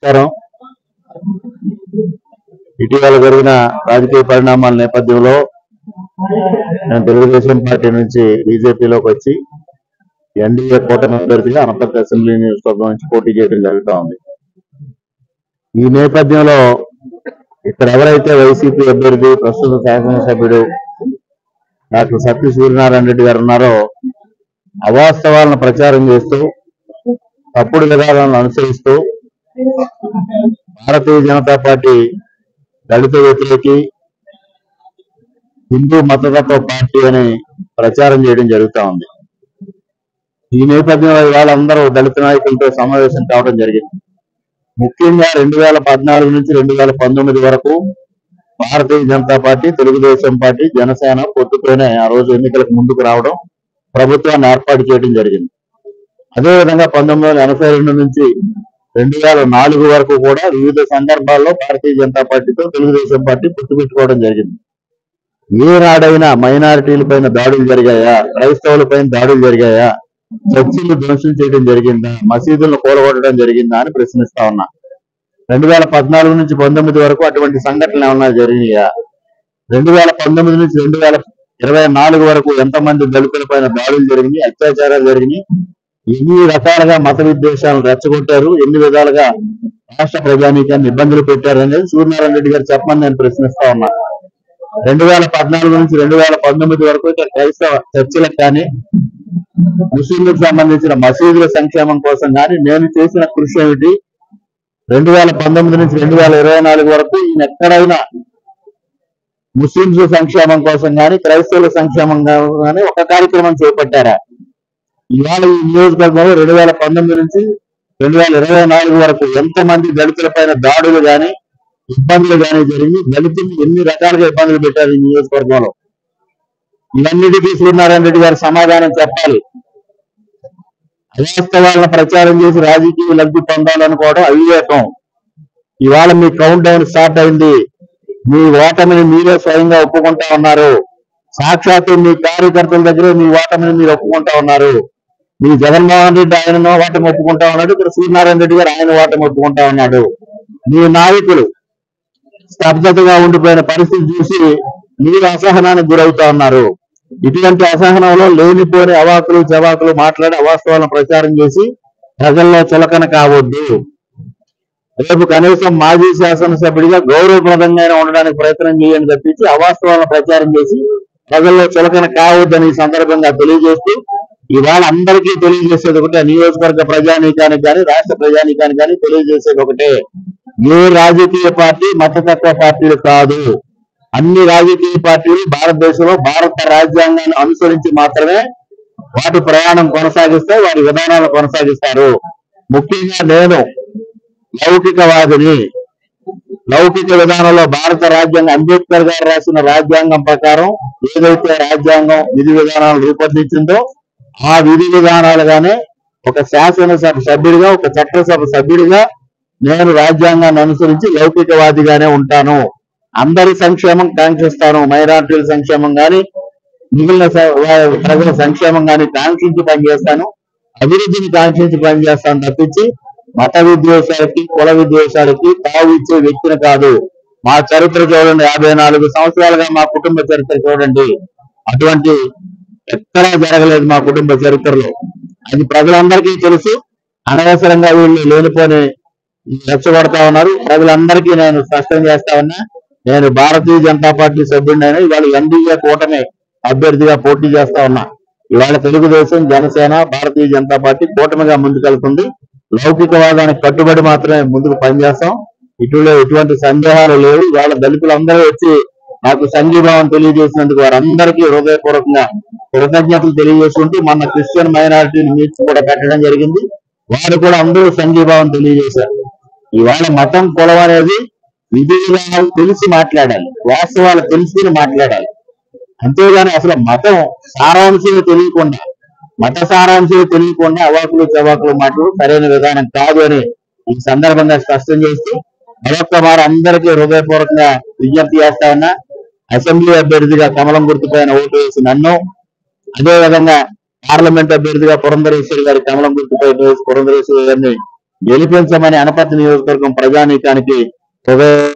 నమస్కారం. ఇటీవల జరిగిన రాజకీయ పరిణామాల నేపథ్యంలో నేను తెలుగుదేశం పార్టీ నుంచి బీజేపీలోకి వచ్చి ఎన్డీఏ కూటమి అభ్యర్థిగా అనపర్తి అసెంబ్లీ నియోజకవర్గం నుంచి పోటీ చేయడం జరుగుతూ ఉంది. ఈ నేపథ్యంలో ఇక్కడ ఎవరైతే వైసీపీ అభ్యర్థి ప్రస్తుత శాసనసభ్యుడు డాక్టర్ సత్య సూర్యనారాయణ రెడ్డి గారు ఉన్నారో అవాస్తవాలను ప్రచారం చేస్తూ తప్పుడు విధానాలను అనుసరిస్తూ భారతీయ జనతా పార్టీ దళిత వ్యతిరేకి హిందూ మతతత్వ పార్టీ అని ప్రచారం చేయడం జరుగుతూ ఉంది. ఈ నేపథ్యంలో ఇవాళ అందరూ దళిత నాయకులతో సమావేశం కావడం జరిగింది. ముఖ్యంగా 2014 నుంచి 2019 వరకు భారతీయ జనతా పార్టీ, తెలుగుదేశం పార్టీ, జనసేన పొత్తుతోనే ఆ రోజు ఎన్నికలకు ముందుకు రావడం, ప్రభుత్వాన్ని ఏర్పాటు చేయడం జరిగింది. అదేవిధంగా 1982 నుంచి 2004 వరకు కూడా వివిధ సందర్భాల్లో భారతీయ జనతా పార్టీతో తెలుగుదేశం పార్టీ పొత్తు పెట్టుకోవడం జరిగింది. ఏనాడైనా మైనారిటీలపైన దాడులు జరిగాయా, క్రైస్తవులపైన దాడులు జరిగాయా, చర్చిలు ధ్వంసం చేయడం జరిగిందా, మసీదులను కూలగొట్టడం జరిగిందా అని ప్రశ్నిస్తా ఉన్నా. 2014 నుంచి 19 వరకు అటువంటి సంఘటనలు ఏమన్నా జరిగినాయా? 2019 నుంచి 2024 వరకు ఎంతమంది దళితులపైన దాడులు జరిగినాయి, అత్యాచారాలు జరిగినాయి, ఎన్ని రకాలుగా మత విద్వేషాలను రెచ్చగొట్టారు, ఎన్ని విధాలుగా రాష్ట్ర ప్రజానీకాన్ని ఇబ్బందులు పెట్టారు అనేది సూర్యనారాయణ రెడ్డి గారు చెప్పమని నేను ప్రశ్నిస్తా ఉన్నా. 2014 నుంచి 2019 వరకు ఇక్కడ క్రైస్తవ చర్చిలకు కానీ, ముస్లింలకు సంబంధించిన మసీదుల సంక్షేమం కోసం కానీ నేను చేసిన కృషి ఏమిటి? 2019 నుంచి 2024 వరకు ఈయన ఎక్కడైనా ముస్లింస్ సంక్షేమం కోసం కానీ, క్రైస్తవుల సంక్షేమం కానీ ఒక కార్యక్రమం చేపట్టారా? ఇవాళ ఈ నియోజకవర్గంలో 2019 నుంచి 2024 వరకు ఎంతమంది దళితులపైన దాడులు కానీ, ఇబ్బందులు కానీ జరిగి దళితులు ఎన్ని రకాలుగా ఇబ్బందులు పెట్టారు ఈ నియోజకవర్గంలో? ఇవన్నిటికీ సూర్యనారాయణ రెడ్డి గారు సమాధానం చెప్పాలి. అవాస్తవాలను ప్రచారం చేసి రాజకీయ లబ్ధి పొందాలనుకోవడం అవివేకం. ఇవాళ మీ కౌంట్ డౌన్ స్టార్ట్ అయింది. మీ ఓటమిని మీరే స్వయంగా ఒప్పుకుంటా ఉన్నారు. సాక్షాత్తు మీ కార్యకర్తల దగ్గరే మీ ఓటమిని మీరు ఒప్పుకుంటా ఉన్నారు. మీ జగన్మోహన్ రెడ్డి ఆయన ఓటమి ఒప్పుకుంటా ఉన్నాడు, ఇక్కడ సూర్యనారాయణ రెడ్డి గారు ఆయన ఓటమి ఒప్పుకుంటా ఉన్నాడు. మీ నాయకులు స్తబ్దతగా ఉండిపోయిన పరిస్థితి చూసి మీరు అసహనానికి గురవుతా ఉన్నారు. ఇటువంటి అసహనంలో లేనిపోని అవాకులు చవాకులు మాట్లాడి అవాస్తవాలను ప్రచారం చేసి ప్రజల్లో చులకన కావద్దు. రేపు కనీసం మాజీ శాసనసభ్యుడిగా గౌరవప్రదంగా ఉండడానికి ప్రయత్నం చేయండి తప్పించి అవాస్తవాలను ప్రచారం చేసి ప్రజల్లో చులకన కావద్దని ఈ సందర్భంగా తెలియజేస్తూ, ఇవాళ అందరికీ తెలియజేసేది ఒకటే, నియోజకవర్గ ప్రజానీకానికి కానీ రాష్ట్ర ప్రజానీకానికి కానీ తెలియజేసేది ఒకటే, ఏ రాజకీయ పార్టీ మతతత్వ పార్టీలు కాదు. అన్ని రాజకీయ పార్టీలు భారతదేశంలో భారత రాజ్యాంగాన్ని అనుసరించి మాత్రమే వాటి ప్రయాణం కొనసాగిస్తే వారి విధానాలు కొనసాగిస్తారు. ముఖ్యంగా నేను లౌకికవాదిని. లౌకిక విధానంలో భారత రాజ్యాంగం, అంబేద్కర్ గారు రాసిన రాజ్యాంగం ప్రకారం ఏదైతే రాజ్యాంగం విధి విధానాలు రూపొందించిందో ఆ విధి విధానాలుగానే ఒక శాసనసభ సభ్యుడిగా, ఒక చట్టసభ సభ్యుడిగా నేను రాజ్యాంగాన్ని అనుసరించి లౌకికవాదిగానే ఉంటాను. అందరి సంక్షేమం కాంక్షిస్తాను. మైనారిటీల సంక్షేమం కానీ, మిగిలిన ప్రజల సంక్షేమం కానీ కాంక్షించి పనిచేస్తాను. అభివృద్ధిని కాంక్షించి పనిచేస్తాను తప్పించి మత విద్వేషాలకి, కుల విద్వేషాలకి తావు ఇచ్చే వ్యక్తిని కాదు. మా చరిత్ర చూడండి, 54 సంవత్సరాలుగా మా కుటుంబ చరిత్ర చూడండి. అటువంటి ఎక్కడా జరగలేదు మా కుటుంబ చరిత్రలో. అది ప్రజలందరికీ తెలుసు. అనవసరంగా వీళ్ళు లేనిపోని రెచ్చగొడతా ఉన్నారు. ప్రజలందరికీ నేను స్పష్టం చేస్తా ఉన్నా, నేను భారతీయ జనతా పార్టీ సభ్యుడినైనా ఇవాళ ఎన్డీఏ కూటమి అభ్యర్థిగా పోటీ చేస్తా ఉన్నా. ఇవాళ తెలుగుదేశం, జనసేన, భారతీయ జనతా పార్టీ కూటమిగా ముందుకెళ్తుంది. లౌకికవాదానికి కట్టుబడి మాత్రమే ముందుకు పనిచేస్తాం. ఎటువంటి సందేహాలు లేవు. ఇవాళ దళితులందరూ వచ్చి నాకు సంఘీభావం తెలియజేసినందుకు వారందరికీ హృదయపూర్వకంగా కృతజ్ఞతలు తెలియజేసుకుంటూ, మన క్రిస్టియన్ మైనారిటీని మీట్స్ కూడా పెట్టడం జరిగింది. వారు కూడా అందరూ సంఘీభావం తెలియజేశారు. ఇవాళ మతం, కులం అనేది విధి విధానాలు తెలిసి మాట్లాడాలి, వాస్తవాలు తెలుసుకుని మాట్లాడాలి. అంతేగాని అసలు మతం సారాంశం తెలియకుండా, మత సారాంశం తెలియకుండా అవాకులు చవాకులు మాటలు సరైన విధానం కాదు అని ఈ సందర్భంగా స్పష్టం చేస్తూ మరొక్క వారు అందరికీ హృదయపూర్వకంగా విజ్ఞప్తి చేస్తా ఉన్నా. అసెంబ్లీ అభ్యర్థిగా కమలం గుర్తుపైన ఓటు వేసి నన్ను, అదేవిధంగా పార్లమెంట్ అభ్యర్థిగా పురంధరేశ్వరి గారి కమలం గుర్తుపై వేసి పురంధరేశ్వరి గారిని గెలిపించమని అనపర్తి నియోజకవర్గం ప్రజానీకానికి హృదయ